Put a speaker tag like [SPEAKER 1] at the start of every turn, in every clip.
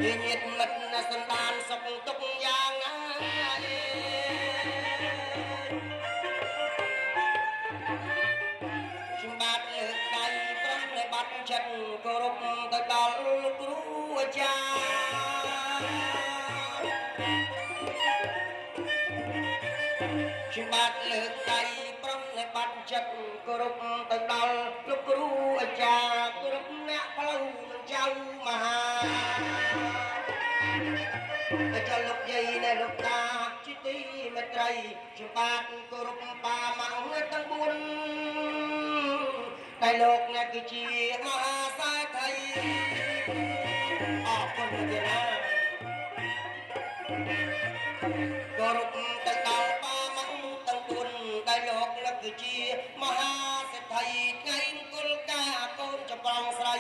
[SPEAKER 1] វាញាតមិត្តសន្តានសុខទុកយ៉ាងណាខ្ញុំបាទលើកដៃប្រឹងនៅបាត់ចិត្តគោរពទៅដល់លោកគ្រូអាចារ្យខ្ញុំបាទលើកដៃប្រឹងនៅបាត់ចិត្តគោរពទៅដល់លោកគ្រូអាចារ្យគោរពអ្នកផ្លូវនឹងចៅមហាតែចលោកយាយនៃលោកតាជាទីមេត្រីខ្ញុំបាទគោរពបាម៉ាំងទាំង4តែលោកអ្នកគឺជាមហាសាធិអរគុណទៀតណាគោរពទៅដល់បាម៉ាំងទាំង4តែលោកអ្នកគឺជាមហាសេដ្ឋីថ្ងៃមង្គលការកូនចម្បងស្រី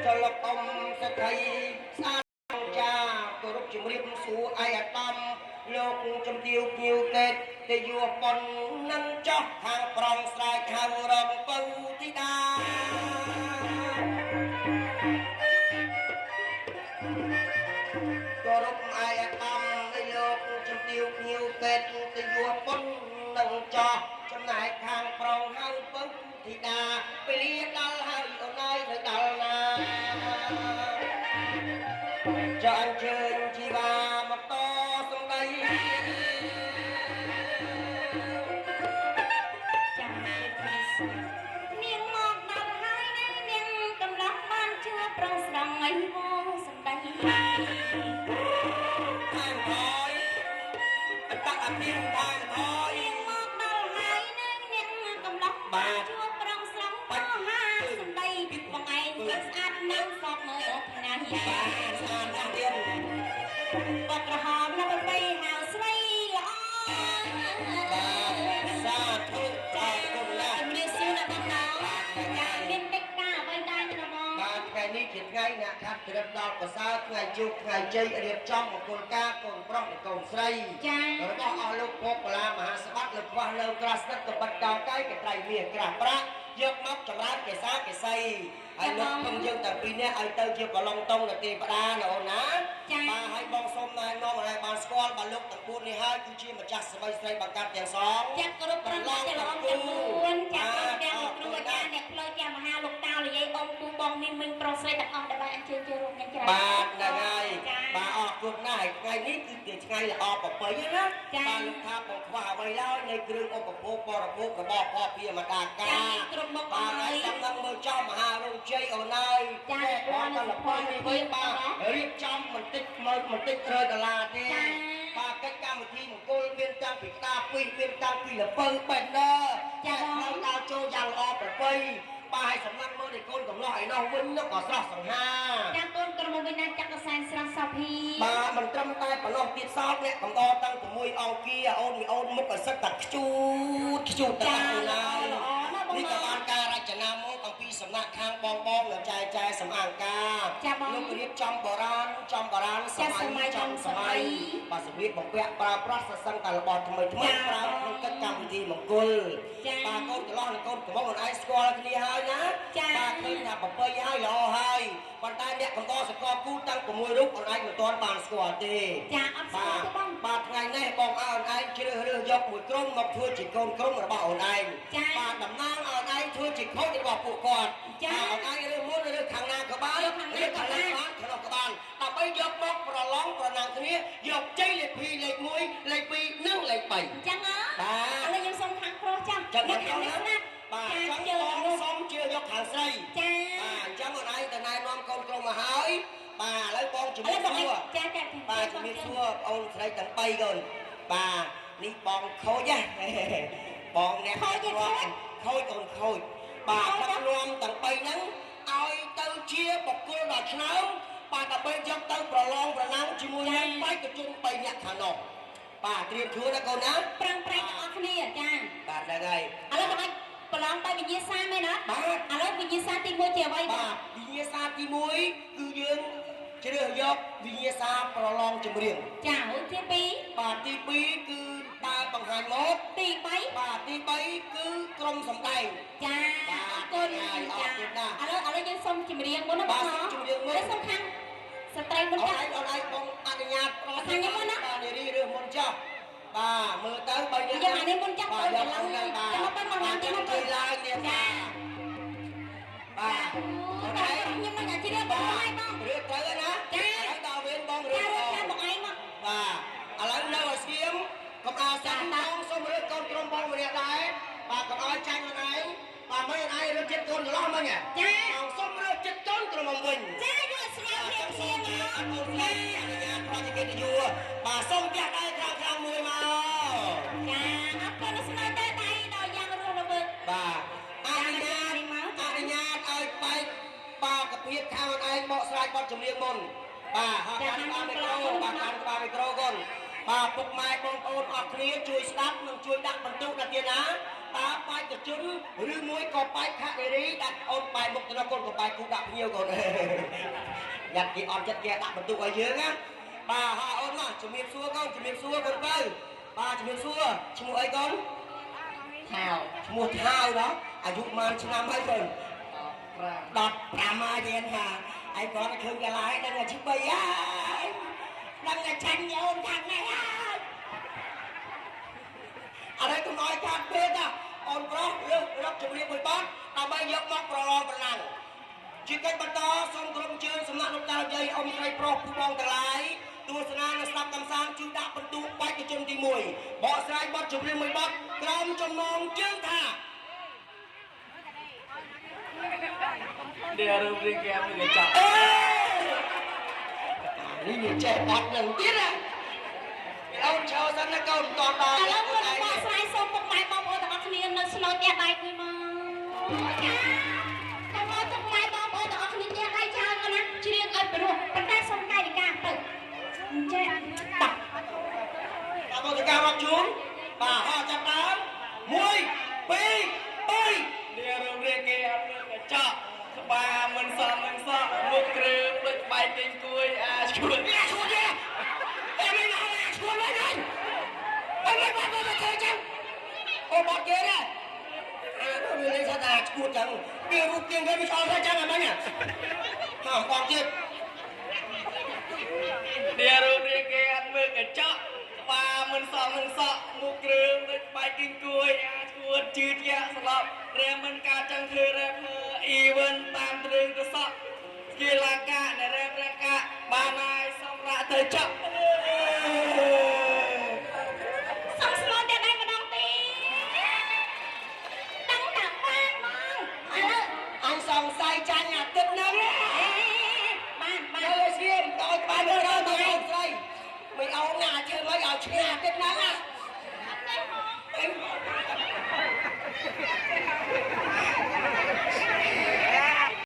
[SPEAKER 1] ចលកអមសេដ្ឋីស្អាតចាគោរពជំរាបសួរឯអាដាមលោកជំទាវភ្ញៀវកេតទេយួប៉ុននឹងចោះខាងប្រងស្រែកហៅរកពៅធីតាគោរពឯអាដាមលោកជំទាវភ្ញៀវកេតទេយួប៉ុននឹងចោះចំណែកខាងប្រងហៅពៅធីតាពេលដល់ហើយអូនហើយនៅដល់ណាចាអញ្ជើញជីវាមកតសម្ដី
[SPEAKER 2] ចានាងមកដល់ហើយនាងកំឡុងបានជួបប្រងស្ដងអីវងសម្ដី
[SPEAKER 1] ខាងថយអត្តអភិមថយថយ
[SPEAKER 2] នាងមកដល់ហើយនាងកំឡុងបានជួបប្រងស្ដងបោហាសម្ដីបងឯងវាស្អាតណាស់សពមើលថ្ងៃ
[SPEAKER 1] បាទស្អាតណាស់ទៀត
[SPEAKER 2] បាត់ក្រហមនៅបីហៅស្រីល្អ
[SPEAKER 1] បាទសាធុអរគុណណាស់
[SPEAKER 2] ជំរាបសួរដល់បងចាមានកិច្ចការអ្វីដែរណាបង
[SPEAKER 1] បាទថ្ងៃនេះជាថ្ងៃអ្នកខាត់ត្រឹមដល់ប្រសើរថ្ងៃជោគថ្ងៃជ័យរៀបចំមង្គលការកូនប្រុសនិងកូនស្រី
[SPEAKER 2] ចា
[SPEAKER 1] របស់អស់លោកពុកបលាមហាសម្បត្តិលោកខ្វះលើក្រាស់ស្និទ្ធកបិតកោកាយកត្រៃមាសក្រាស់ប្រាក់យកមកចម្រើនកេសាកេសីហើយលោកពឹងយើងទាំងពីរនាក់ឲ្យទៅជាកឡុងតុងនៅទេវតាណាអូនណាបាទហើយបងសូមណែនាំឲ្យបានស្គាល់បាទលោកទាំង4នេះហើយគឺជាម្ចាស់ស្រីស្រីបង្កាត់ទាំងសង
[SPEAKER 2] ចាក់គ្រប់ប្រឡងទាំង4ចាក់ទាំងលោកគ្រូអាចារ្យអ្នកផ្លូវចាមហាលោកតាលយាយអ៊ំពូបងមីងមីងប្រុសស្រីទាំងអស់ដែលបានអញ្ជើញចូលរួមយ៉ាងច្រើន
[SPEAKER 1] បាទហ្នឹងហើយបាទអរគុណណាស់ថ្ងៃនេះគឺជាថ្ងៃល្អប្រពៃណាបាទលោកថាបងខ្វះអ្វីឡើយនៃគ្រឿងឧបភោគបរិភោគរបស់พ่อព្រាមតាកា
[SPEAKER 2] គ្រប់មុខ
[SPEAKER 1] បាទហើយសំណឹងមើលចំមហារោងជ័យអូនហើយ
[SPEAKER 2] ចា
[SPEAKER 1] បាទដល់ល្ពន្ធនេះវិញបាទរៀបចំបន្តិច$100ទេបាទកិច្ចកម្មវិធីមង្គលមានតាំងពីតាពីមានតាំងពីលពៅបេនដឺ
[SPEAKER 2] ចា
[SPEAKER 1] បងដល់ចូលយ៉ាងល្អប្រពៃបាទហើយសំណាក់មើលនៃកូនកំឡោះឯនោះវិញនោះក៏ស្រស់សង្ហា
[SPEAKER 2] ចាកូនក្រុមវិញណាចាក់កសែងស្រស់សភី
[SPEAKER 1] បាទមិនត្រឹមតែប៉ុណ្ណោះទៀតសោតអ្នកកំដរតាំង6អង្គាអូនមីអូនមុខឲ្យសិតតែខ្ជូតតែ
[SPEAKER 2] ល្អ
[SPEAKER 1] នេះក៏បានការរចនាមកអំពីសំណាក់ខាងបងនៅចែសំអាងការលោករៀបចំបុរាណសម័យចំសម័យបាទសម្ភារបំពាក់ប្រើប្រាស់សសឹងតែរបស់ថ្មីប្រើក្នុងកិច្ចកម្មវិធីមង្គលបាទកូនច្រឡោះនិងកូនកំមុំខ្លួនឯងស្គាល់គ្នាហើយណាបាទឃើញថាប្រពៃហើយល្អហើយប៉ុន្តែអ្នកកំដរសកលគូតាំង6រូបខ្លួនឯងមិនទាន់បានស្គាល់ទេ
[SPEAKER 2] ចាអត់ស្គាល់ទេបង
[SPEAKER 1] បាទថ្ងៃនេះបងឲ្យខ្លួនឯងជ្រើសរើសយកមួយក្រុមមកធ្វើជាកូនក្រុមរបស់ខ្លួនឯងបាទតំណាងឲ្យខ្លួនឯងធ្វើជាខូចរបស់ពួកគាត់
[SPEAKER 2] ចា
[SPEAKER 1] ខ្លួនឯងរើសមុនរើសខាងណាក៏បាន
[SPEAKER 2] ខាងណាក៏បាន
[SPEAKER 1] ក្នុងក៏បានដើម្បីយកមកប្រឡងប្រណាំងគ្នាយកជ័យលេខ2លេខ1លេខ2និងលេខ3
[SPEAKER 2] អញ្ចឹង
[SPEAKER 1] បាទ
[SPEAKER 2] ឥឡូវយើងសុំខាងប្រុសចាំ
[SPEAKER 1] អ្នកខាងនេះណាបាទចឹងបងសុំជឿយកខាងស្រី
[SPEAKER 2] ចា
[SPEAKER 1] បាទអញ្ចឹងខ្លួនឯងទៅណែនាំកូនក្រុមមកហើយបាទឥឡូវបងជំរាបសួរ
[SPEAKER 2] ចា
[SPEAKER 1] បាទជំរាបសួរបងអូនស្រីទាំង3កូនបាទនេះបងខូចបងអ្នកខូចកូនខូចបាទដឹកនាំទាំង3ហ្នឹងឲ្យទៅជាបុគ្គលដ៏ឆ្នើមបាទដើម្បីយកទៅប្រឡងប្រណាំងជាមួយនឹងបេក្ខជន3នាក់ខាងនោះបាទត្រៀមខ្លួនណាកូនណា
[SPEAKER 2] ប្រាំងប្រែងទាំងអស់គ្នាចា
[SPEAKER 1] បាទហ្នឹងហើយ
[SPEAKER 2] ឥឡូវបងប្រឡងទៅវិញ្ញាសាមែនណា
[SPEAKER 1] បាទ
[SPEAKER 2] ឥឡូវវិញ្ញាសាទី1ជាអ្វី
[SPEAKER 1] បាទវិញ្ញាសាទី1គឺយើងជ្រើសយកវិញ្ញាសាប្រឡងចម្រៀង
[SPEAKER 2] ចាហើយទី2
[SPEAKER 1] បាទទី2គឺដើរបង្ហាញម៉ូដ
[SPEAKER 2] ទី3
[SPEAKER 1] បាទទី3គឺក្រុមសម្ដែង
[SPEAKER 2] ចាអរគុណចាឥឡូវ យើងសុំជំរាបមុនណាបងជំរាបមុនសំខាន់ស្ត្រីមុនចាស់
[SPEAKER 1] អូនឯងបងអនុញ្ញាត
[SPEAKER 2] ខាងខ្ញុំមុនណា
[SPEAKER 1] បាទនារីរឿងមុនចុះបាទមើលទៅបើយើង
[SPEAKER 2] យ៉ាងនេះមុនចាស់ទៅឡើងចាំមកបងឡើងទៀតមកទៅ
[SPEAKER 1] ឡើងទៀតចាបាទអូនឯង
[SPEAKER 2] ខ្ញុំមិនអាចជ្រាបបងឯងបង
[SPEAKER 1] រឿងត្រូវណា
[SPEAKER 2] ចា
[SPEAKER 1] ហើយដល់វិញបងរឿង
[SPEAKER 2] ចាបងឯងមក
[SPEAKER 1] បាទឥឡូវនៅឲ្យស្ងៀមកុំឲ្យសាំបងសុំរឿងកូនក្រុមបងម្នាក់ដែរបាទកុំឲ្យចាញ់អូនឯងបាទមិនឯងរឿងចិត្តកូនច្រឡំមិញចាអង្គសុំរឿងចិត្តកូនក្រុមមកវិញ
[SPEAKER 2] ចាយកស្ងាត់គ្នាគ្នាមក
[SPEAKER 1] អត់អូនចាអនុញ្ញាតប្រតិកិត្តិយសបាទសុំផ្ទះដៃខាងមួយមក
[SPEAKER 2] ចាអត់គាត់ស្នាទៅដៃដល់យ៉ាងរស់រវើក
[SPEAKER 1] បាទអនុញ្ញាតឲ្យបែកបាទកាពៀតខាងអូនឯងបកស្រាយបទចម្រៀងមុនបាទហើយបានក្បាលមីក្រូបាទបានក្បាលមីក្រូកូនបាទពុកម៉ែបងប្អូនអរគ្នាជួយស្ដាប់និងជួយដាក់បន្ទុកដល់ទៀតណាតើបែកកជនឬមួយក៏បែកខេរីដាក់អូនបែកមុខទៅដល់កូនក៏បែកគូដាក់ភ្ញៀវកូនញ៉ាំគេអត់ចិត្តគេដាក់បន្ទុកឲ្យយើងណាបាទហើយអូនមកជំរាបសួរកូនជំរាបសួរកូនទៅបាទជំរាបសួរឈ្មោះអីកូន
[SPEAKER 2] ថាវ
[SPEAKER 1] ឈ្មោះថាវណាអាយុប៉ុន្មានឆ្នាំហើយកូន15មកទៀតហាឯងគាត់ឃើញកាឡាយដឹងតែជិះ3ហើយដឹងតែចាញ់អូនខាងនេះហើយអរេកុំឲ្យកាត់ពេកអូនប្រុសលើករកជំរាបមួយបទដើម្បីយកមកប្រឡងប្រណាំងជាកិច្ចបន្តសូមក្រុមជើងសំណាក់លោកតាយាយអ៊ំស្រីប្រុសពូបងទាំងឡាយទស្សនានិងស្ដាប់កំសាន្តជួយដាក់បន្ទុកបែកកជនទី1បកស្រាយបទជំរាបមួយបទក្រុមចំណងជើងថា
[SPEAKER 3] Dia rubrik yang mengecap.
[SPEAKER 1] នេះនិយាយអត់នឹងទៀតណាអូនចូលសិនណាកូនតដល់
[SPEAKER 2] ឥឡូវមកបកស្រាយសូមពុកម៉ែបងប្អូនទាំងអស់គ្នានៅស្នូផ្ទះដៃមួយមកចាតែមកពុកម៉ែបងប្អូនទាំងអស់គ្នាផ្ទះដៃច្រើនណាស់ជ្រៀងឲ្យព្រោះប៉ុន្តែសូមកាយវិការទៅចេះតាក់
[SPEAKER 1] តាមមកការមកជូនបាទហោះចាប់ដើម1 2 3
[SPEAKER 3] Dia rubrik yang mengecap. Sebab mensak muk krem lek baik ting kui chuột.
[SPEAKER 1] Nè chuột kìa. Em đi nào nè chuột lên đây. Em lên bắt tôi chơi chăng. Ô bọt kia nè. Tôi lên sao ta chuột chẳng. Kia rút tiền cái cho ra chăng làm anh nhỉ. Hả còn chưa.
[SPEAKER 3] Dia rubrik yang mengecap. Sebab mensak muk krem lek baik ting kui chuột chư ya sebab rem men kacang rem event តាមទ្រឹងទៅសក់គីឡាកានៅរ៉េបរ៉ាកាបានហើយសម្រាប់ទៅចាប់
[SPEAKER 2] សុំស្លូតតែដៃម្ដងទេដឹងតែបានមកឥឡូវ
[SPEAKER 1] អញសង្ស័យចាញ់អាទិត្យហ្នឹង
[SPEAKER 2] បាន
[SPEAKER 1] ទៅស្គៀមដល់ក្បាលទៅអូនស្រីមិនអោងណាជើងឲ្យឆ្ងាយអាទិត្យហ្នឹង